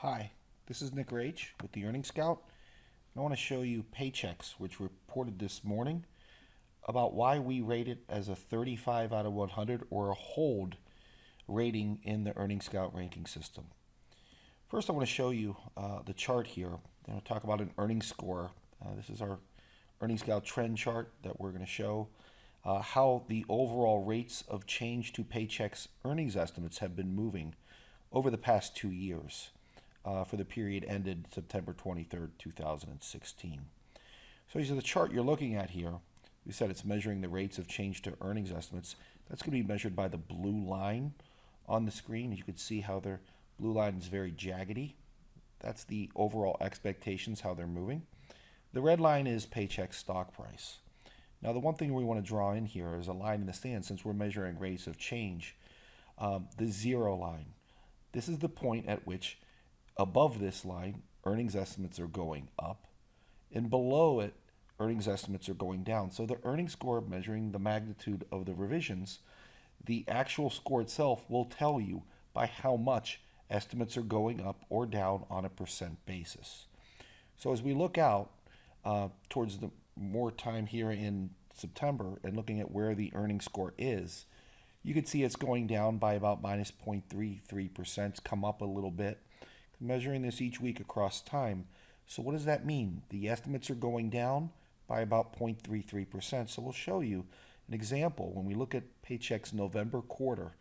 Hi, this is Nick Rage with the Earnings Scout. I want to show you Paychex, which reported this morning about why we rate it as a 35 out of 100 or a hold rating in the Earnings Scout ranking system. First, I want to show you the chart here. I'm going to talk about an earnings score. This is our Earnings Scout trend chart that we're going to show how the overall rates of change to Paychex earnings estimates have been moving over the past 2 years for the period ended September 23rd, 2016. So these are the chart you're looking at here. We said it's measuring the rates of change to earnings estimates. That's going to be measured by the blue line on the screen. You can see how their blue line is very jaggedy. That's the overall expectations, how they're moving. The red line is Paychex stock price. Now, the one thing we want to draw in here is a line in the sand since we're measuring rates of change. The zero line. This is the point at which above this line, earnings estimates are going up, and below it, earnings estimates are going down. So the earnings score measuring the magnitude of the revisions, the actual score itself will tell you by how much estimates are going up or down on a percent basis. So as we look out towards the more time here in September and looking at where the earnings score is, you can see it's going down by about minus 0.33%, come up a little bit. Measuring this each week across time. So what does that mean? The estimates are going down by about 0.33%. So we'll show you an example when we look at Paychex November quarter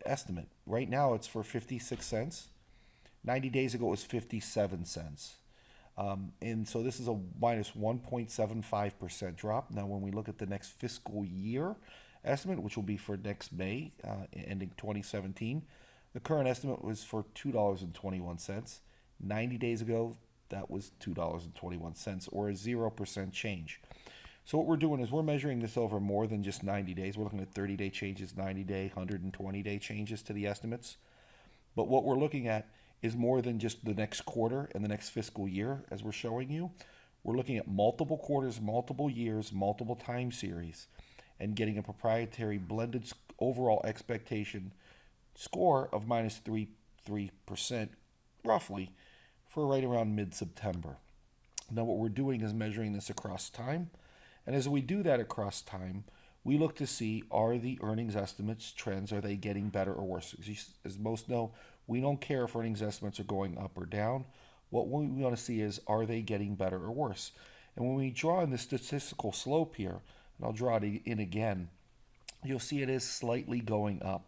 estimate. Right now it's for 56 cents. 90 days ago it was 57 cents. And so this is a minus 1.75% drop. Now when we look at the next fiscal year estimate, which will be for next May, ending 2017, the current estimate was for $2.21. 90 days ago, that was $2.21, or a 0% change. So what we're doing is we're measuring this over more than just 90 days. We're looking at 30-day changes, 90-day, 120-day changes to the estimates. But what we're looking at is more than just the next quarter and the next fiscal year, as we're showing you. We're looking at multiple quarters, multiple years, multiple time series, and getting a proprietary blended overall expectation score of minus 3% roughly for right around mid-September. Now what we're doing is measuring this across time, and as we do that across time, we look to see, are the earnings estimates trends, are they getting better or worse? As most know, we don't care if earnings estimates are going up or down. What we want to see is, are they getting better or worse? And when we draw in the statistical slope here, and I'll draw it in again, you'll see it is slightly going up.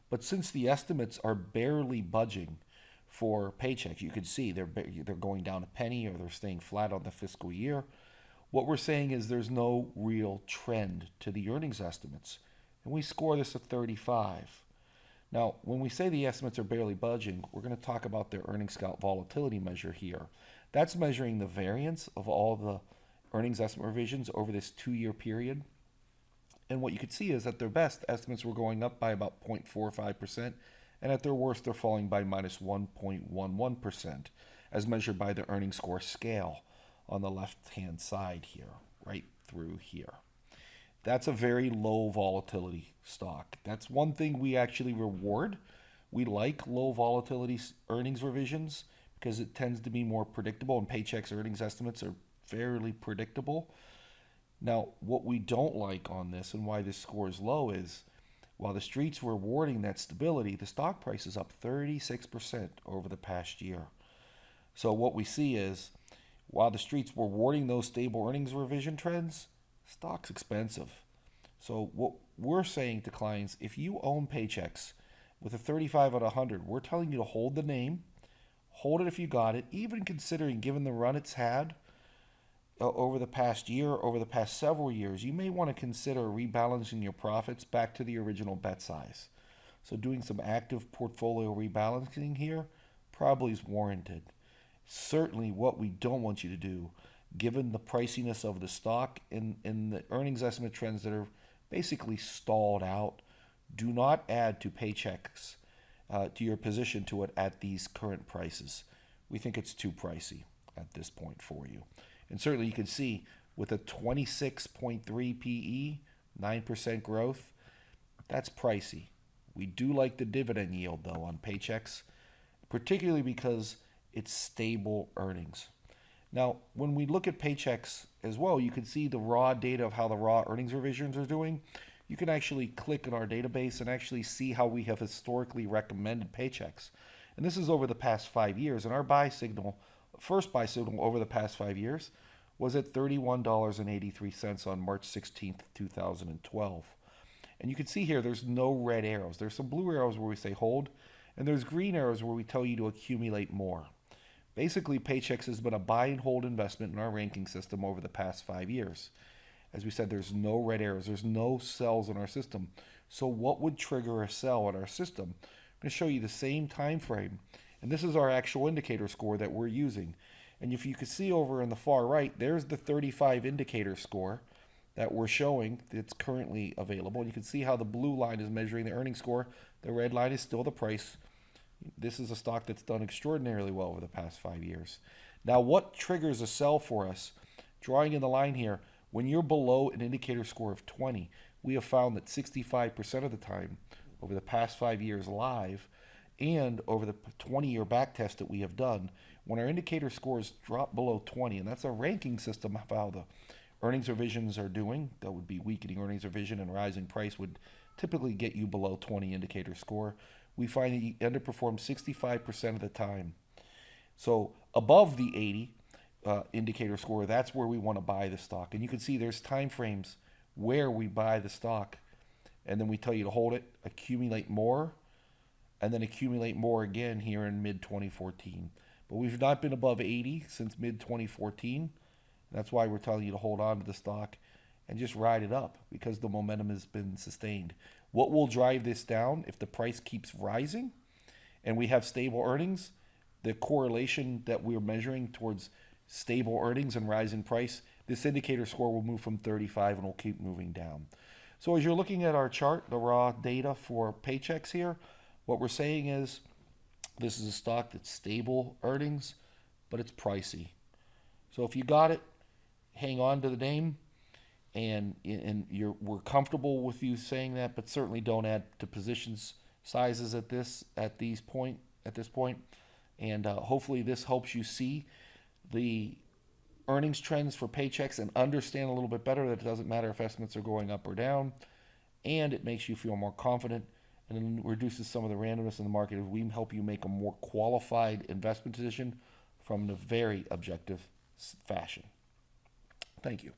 But since the estimates are barely budging for Paychex, you can see they're going down a penny or they're staying flat on the fiscal year. What we're saying is there's no real trend to the earnings estimates. And we score this at 35. Now, when we say the estimates are barely budging, we're going to talk about their Earnings Scout volatility measure here. That's measuring the variance of all the earnings estimate revisions over this 2-year period. And what you could see is at their best, estimates were going up by about 0.45%, and at their worst, they're falling by minus 1.11%, as measured by the earnings score scale on the left-hand side here, right through here. That's a very low volatility stock. That's one thing we actually reward. We like low volatility earnings revisions because it tends to be more predictable, and Paychex earnings estimates are fairly predictable. Now, what we don't like on this and why this score is low is while the streets were rewarding that stability, the stock price is up 36% over the past year. So what we see is while the streets were rewarding those stable earnings revision trends, stock's expensive. So what we're saying to clients, if you own Paychex with a 35 out of 100, we're telling you to hold the name, hold it if you got it, even considering given the run it's had over the past year, over the past several years, you may want to consider rebalancing your profits back to the original bet size. So doing some active portfolio rebalancing here probably is warranted. Certainly what we don't want you to do, given the priciness of the stock and the earnings estimate trends that are basically stalled out, do not add to Paychex, to your position to it at these current prices. We think it's too pricey at this point for you. And certainly you can see with a 26.3 PE, 9% growth, that's pricey. We do like the dividend yield, though, on Paychex. particularly because it's stable earnings. Now, when we look at Paychex as well, you can see the raw data of how the raw earnings revisions are doing. You can actually click in our database and actually see how we have historically recommended Paychex. And this is over the past 5 years. And our first buy signal over the past 5 years was at $31.83 on March 16th, 2012. And you can see here there's no red arrows. There's some blue arrows where we say hold, and there's green arrows where we tell you to accumulate more. Basically, Paychex has been a buy and hold investment in our ranking system over the past 5 years. As we said, there's no red arrows, there's no sells in our system. So what would trigger a sell in our system? I'm going to show you the same time frame, and this is our actual indicator score that we're using. And if you can see over in the far right, there's the 35 indicator score that we're showing that's currently available. And you can see how the blue line is measuring the earnings score. The red line is still the price. This is a stock that's done extraordinarily well over the past 5 years. Now, what triggers a sell for us? Drawing in the line here, when you're below an indicator score of 20, we have found that 65% of the time over the past 5 years live and over the 20-year back test that we have done, when our indicator scores drop below 20, and that's a ranking system of how the earnings revisions are doing, that would be weakening earnings revision and rising price would typically get you below 20 indicator score. We find that you underperform 65% of the time. So above the 80 indicator score, that's where we want to buy the stock. And you can see there's time frames where we buy the stock, and then we tell you to hold it, accumulate more, and then accumulate more again here in mid-2014. But we've not been above 80 since mid-2014. That's why we're telling you to hold on to the stock and just ride it up because the momentum has been sustained. What will drive this down if the price keeps rising and we have stable earnings? The correlation that we're measuring towards stable earnings and rising price, this indicator score will move from 35 and will keep moving down. So as you're looking at our chart, the raw data for Paychex here, what we're saying is this is a stock that's stable earnings, but it's pricey. So if you got it, hang on to the name, and we're comfortable with you saying that, but certainly don't add to positions sizes at this point. And hopefully this helps you see the earnings trends for Paychex and understand a little bit better that it doesn't matter if estimates are going up or down, and it makes you feel more confident and then reduces some of the randomness in the market. We help you make a more qualified investment decision from a very objective fashion. Thank you.